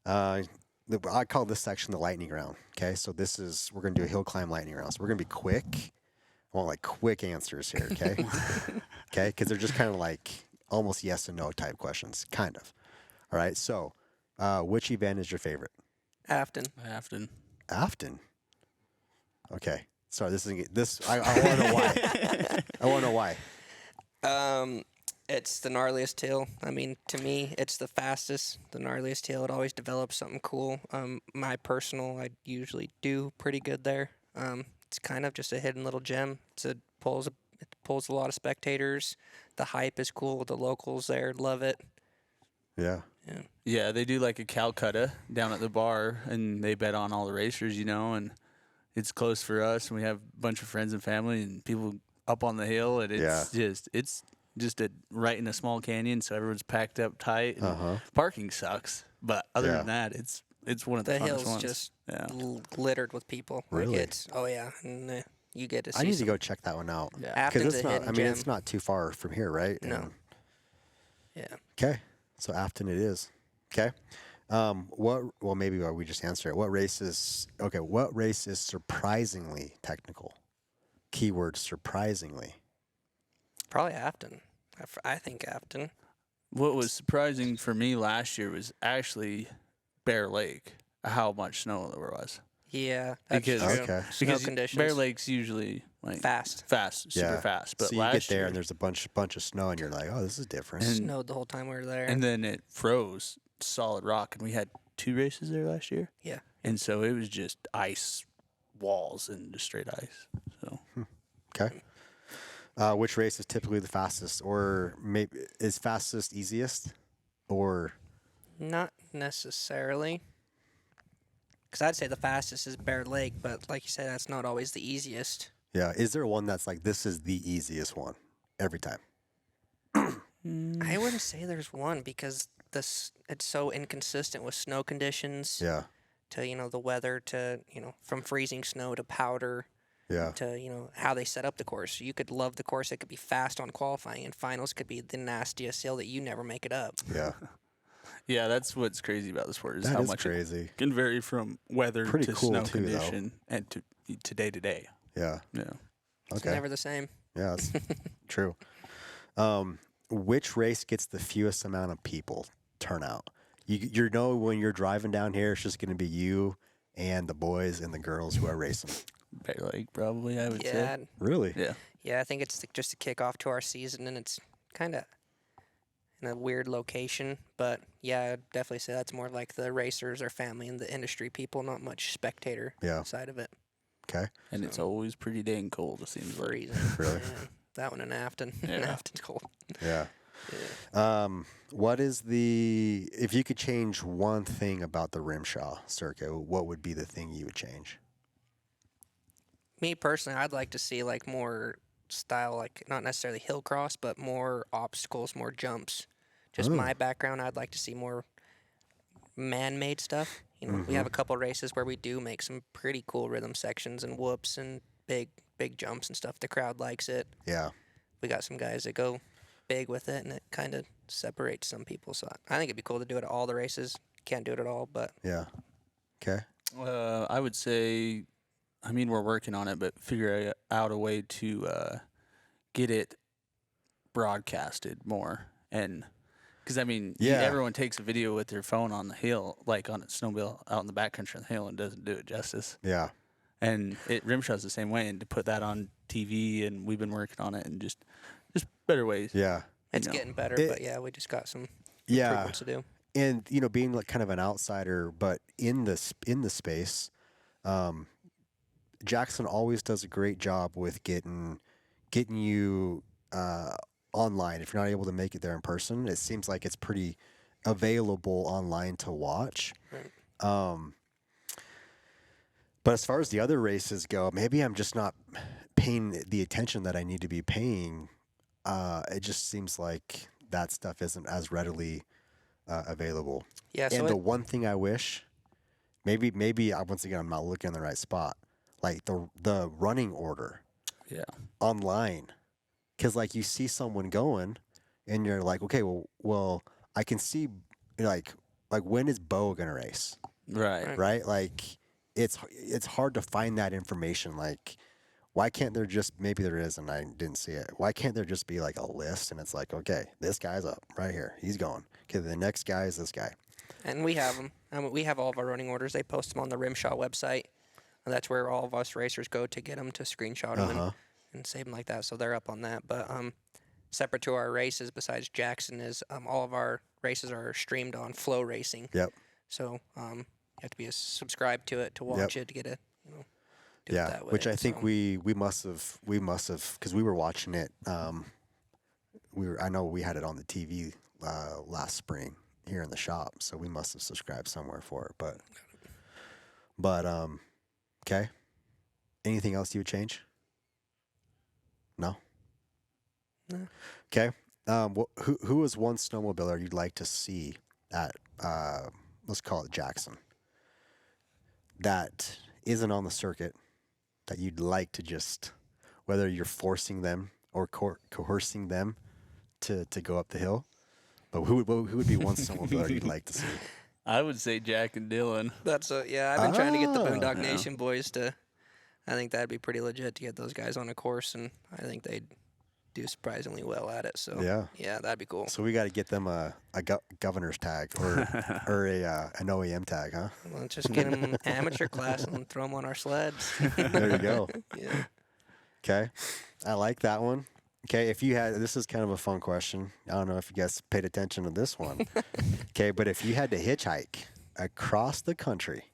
Uh, I call this section the lightning round. Okay, so we're gonna do a hill climb lightning round. So we're gonna be quick. I want like quick answers here. Okay, okay, because they're just kind of like almost yes and no type questions, kind of. All right. So, which event is your favorite? Afton. Afton. Okay. Sorry, this isn't this. I want to know why. I want to know why. It's the gnarliest hill. I mean, to me, it's the fastest, the gnarliest hill. It always develops something cool. My personal, I usually do pretty good there. It's kind of just a hidden little gem. It pulls a lot of spectators. The hype is cool. The locals there love it. Yeah. Yeah. Yeah, they do like a Calcutta down at the bar, and they bet on all the racers, and it's close for us, and we have a bunch of friends and family and people up on the hill, and it's just right in a small canyon, so everyone's packed up tight. And parking sucks, but other than that, it's one of the funnest hill's ones. Just littered with people. Really? And you get to see. I need to go check that one out. Yeah, because Afton's a hidden gem. it's not too far from here, right? No. Yeah. Okay, so Afton it is. Okay. Well, maybe we just answer it. What race is surprisingly technical? Keyword surprisingly. Probably Afton. I think Afton. What was surprising for me last year was actually Bear Lake, how much snow there was. Yeah, that's Because true. Snow because conditions. Bear Lake's usually like Fast, super fast. But so you last get there year, and there's a bunch of snow, and you're like, oh, this is different. And- snowed the whole time we were there. and then it froze solid rock, and we had 2 races there last year. Yeah. And so it was just ice walls and just straight ice. So Okay. Which race is typically the fastest, or maybe is fastest easiest, or Not necessarily. Because I'd say the fastest is Bear Lake, but like you said, that's not always the easiest. yeah? Is there one that's like this is the easiest one every time? I wouldn't say there's one because it's so inconsistent with snow conditions Yeah. to, the weather to, from freezing snow to powder Yeah. to, how they set up the course. You could love the course. It could be fast on qualifying, and finals could be the nastiest hill that you never make it up. Yeah. yeah, that's what's crazy about the sport is That how is much crazy. it can vary from weather Pretty to cool snow too, though. condition and to day to day. Yeah. Yeah. It's Okay. never the same. Yeah, that's true. Which race gets the fewest amount of people turnout? You know when you're driving down here, it's just going to be you and the boys and the girls who are racing. Bear Lake, probably, I would Yeah, say. Really? Yeah. yeah. I think it's just a kickoff to our season, and it's kind of in a weird location. But yeah, I'd definitely say that's more like the racers or family and the industry people, not much spectator Yeah. side of it. Okay. And it's always pretty dang cold, it seems like. Freezing. Really? Yeah. That one in Afton. Yeah. Afton's cold. Yeah. Yeah. What is if you could change one thing about the Rimshaw circuit, what would be the thing you would change? Me personally, I'd like to see like more style, like not necessarily hill cross, but more obstacles, more jumps. Just my background, I'd like to see more man-made stuff. We have a couple races where we do make some pretty cool rhythm sections and whoops and big jumps and stuff. The crowd likes it. Yeah. We got some guys that go big with it, and it kind of separates some people. So I think it'd be cool to do it at all the races. Can't do it at all, but Yeah. Okay. I would say, we're working on it, but figure out a way to get it broadcasted more. And because, everyone takes a video with their phone on the hill, like on a snowmobile out in the backcountry on the hill, and doesn't do it justice. Yeah. And Rimshaw's the same way, and to put that on TV, and we've been working on it, and just better ways. Yeah. it's getting better. But yeah, we just got some improvements to do. And being like kind of an outsider, but in the space, Jackson always does a great job with getting you online. If you're not able to make it there in person, it seems like it's pretty available online to watch. Right. But as far as the other races go, maybe I'm just not paying the attention that I need to be paying. It just seems like that stuff isn't as readily available. Yeah. And So the one thing I wish, maybe once again I'm not looking in the right spot, like the running order Yeah. online, because like you see someone going, and you're like, okay, well I can see like like when is Beau gonna race? Right. Right? Like it's hard to find that information. Like why can't there just, maybe there is and I didn't see it. Why can't there just be like a list and it's like, okay, this guy's up right here. He's going. Okay, the next guy is this guy. And we have them. We have all of our running orders. They post them on the Rimshot website. And that's where all of us racers go to get them to screenshot them and save them like that. So they're up on that. But separate to our races, besides Jackson, is all of our races are streamed on Flow Racing. Yep. So you have to be subscribed to it to watch it to get it. Do it that way. Which I think we must have because we were watching it. I know we had it on the TV last spring here in the shop, so we must have subscribed somewhere for it. But okay. Anything else you would change? No. No. Okay. Who is one snowmobiler you'd like to see at let's call it Jackson, that isn't on the circuit, that you'd like to just, whether you're forcing them or coercing them to go up the hill, but who would be one snowmobiler you'd like to see? I would say Jack and Dylan. That's I've been trying to get the Boondock Nation boys to. I think that'd be pretty legit to get those guys on a course, and I think they'd do surprisingly well at it. So yeah, that'd be cool. So we got to get them a governor's tag or an OEM tag, huh? Well, let's just get them amateur class and throw them on our sleds. There you go. Yeah. Okay, I like that one. Okay, if you had, this is kind of a fun question. I don't know if you guys paid attention to this one. Okay, but if you had to hitchhike across the country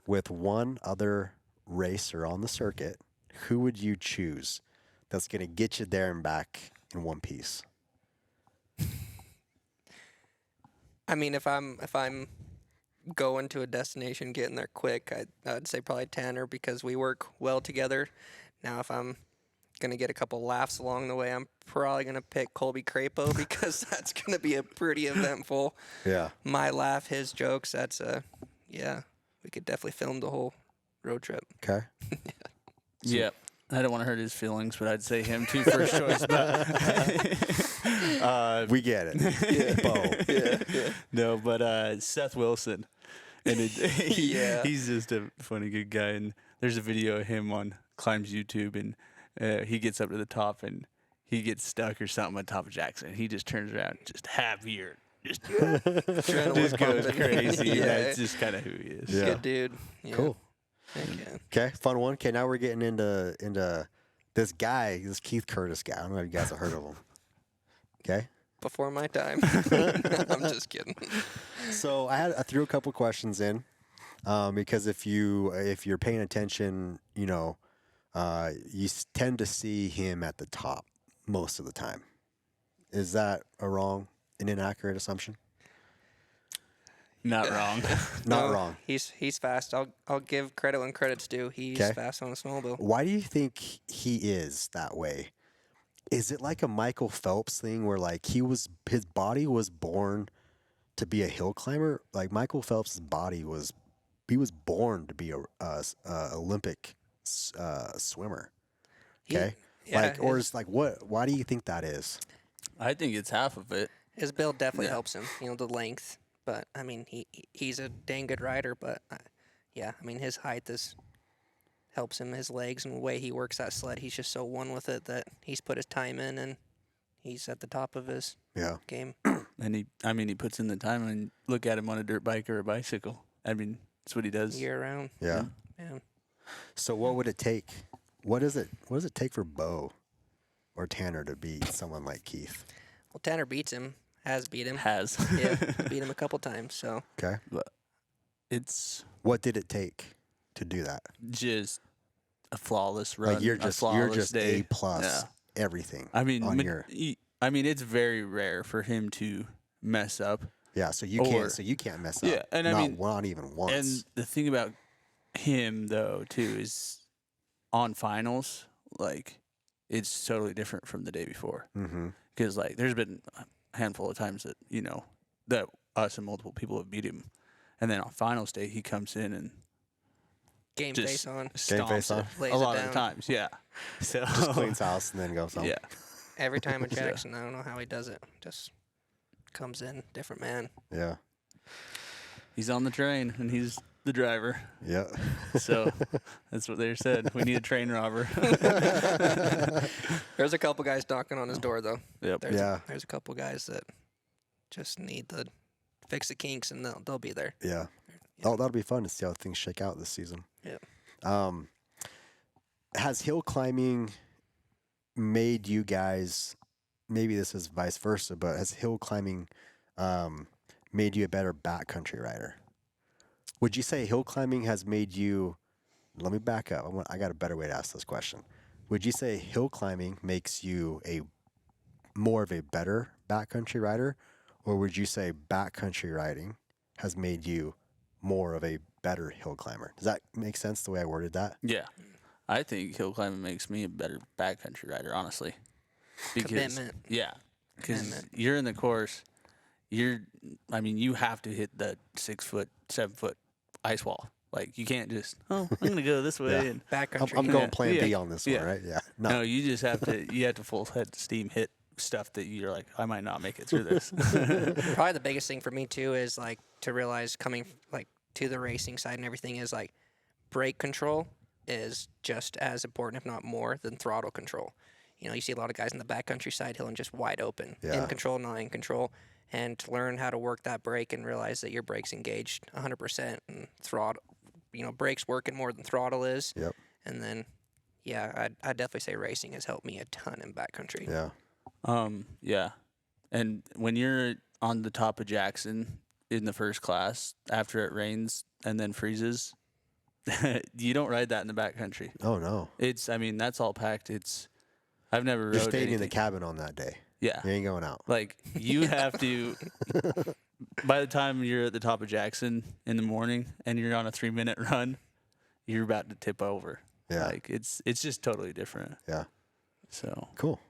with one other racer on the circuit, who would you choose that's going to get you there and back in one piece? I mean, if I'm going to a destination, getting there quick, I'd say probably Tanner, because we work well together. Now, if I'm gonna get a couple laughs along the way, I'm probably gonna pick Colby Crapo because that's gonna be a pretty eventful. Yeah. My laugh, his jokes. That's we could definitely film the whole road trip. Okay. Yeah. I don't want to hurt his feelings, but I'd say him too, first choice. But we get it. Yeah. Beau. Yeah. No, but Seth Wilson, and Yeah. he's just a funny good guy. And there's a video of him on Climb's YouTube, and he gets up to the top and he gets stuck or something on top of Jackson. He just turns around, just happier, just goes crazy. Yeah, it's just kind of who he is. Yeah. Good dude. Yeah. Cool. Heck yeah. Okay, fun one. Okay, now we're getting into this guy, this Keith Curtis guy. I don't know if you guys have heard of him. Okay. Before my time. I'm just kidding. So I threw a couple questions in because if you're paying attention, you tend to see him at the top most of the time. Is that an inaccurate assumption? Not wrong. Not wrong. He's fast. I'll give credit when credit's due. He's fast on a snowmobile. Why do you think he is that way? Is it like a Michael Phelps thing where like his body was born to be a hill climber? Like Michael Phelps' body was born to be a Olympic swimmer. Okay. Or is like what? Why do you think that is? I think it's half of it. His build definitely helps him. The length. But I mean, he's a dang good rider. But I mean, his height helps him. His legs and the way he works that sled, he's just so one with it that he's put his time in and he's at the top of his game. And he puts in the time. And look at him on a dirt bike or a bicycle. I mean, that's what he does year round. Yeah. Yeah. So what would it take? What does it take for Beau or Tanner to beat someone like Keith? Well, Tanner beats him. Has beat him. Yeah, beat him a couple times. So okay. But what did it take to do that? Just a flawless run. Like you're just day. A+ everything. I mean, it's very rare for him to mess up. Yeah, so you can't mess up. Yeah, and not even once. And the thing about him though too is on finals, like it's totally different from the day before. Because like there's been a handful of times that that us and multiple people have beat him, and then on finals day he comes in and game face on, stomps it a lot of the times. Yeah, so just cleans house and then goes home. Yeah, every time at Jackson, I don't know how he does it. Just comes in different man. Yeah. He's on the train, and he's the driver. Yeah. So that's what they said. We need a train robber. There's a couple guys knocking on his door, though. Yep. There's a couple guys that just need to fix the kinks, and they'll be there. Yeah. Oh, that'll be fun to see how things shake out this season. Yeah. Has hill climbing made you guys, maybe this is vice versa, but has hill climbing made you a better backcountry rider? Would you say hill climbing has made you, let me back up. I got a better way to ask this question. Would you say hill climbing makes you more of a better backcountry rider, or would you say backcountry riding has made you more of a better hill climber? Does that make sense the way I worded that? Yeah. I think hill climbing makes me a better backcountry rider, honestly. Commitment. Yeah. Because you're in the course, you have to hit the 6 foot, 7 foot ice wall. Like, you can't just, I'm going to go this way. Yeah. And Backcountry. I'm going plan B on this one, right? Yeah. No, you just have to full head steam hit stuff that you're like, I might not make it through this. Probably the biggest thing for me, too, is, like, to realize coming, like, to the racing side and everything is, like, brake control is just as important, if not more, than throttle control. You know, you see a lot of guys in the backcountry side hilling just wide open, in control, not in control. And to learn how to work that brake and realize that your brake's engaged 100% and throttle, brake's working more than throttle is. Yep. And then, I'd definitely say racing has helped me a ton in backcountry. Yeah. Yeah. And when you're on the top of Jackson in the first class, after it rains and then freezes, you don't ride that in the backcountry. Oh, no. That's all packed. I've never rode You're staying anything. in the cabin on that day. Yeah. You ain't going out. Like, you have to, by the time you're at the top of Jackson in the morning and you're on a 3-minute run, you're about to tip over. Yeah. Like, it's just totally different. Yeah. So. Cool.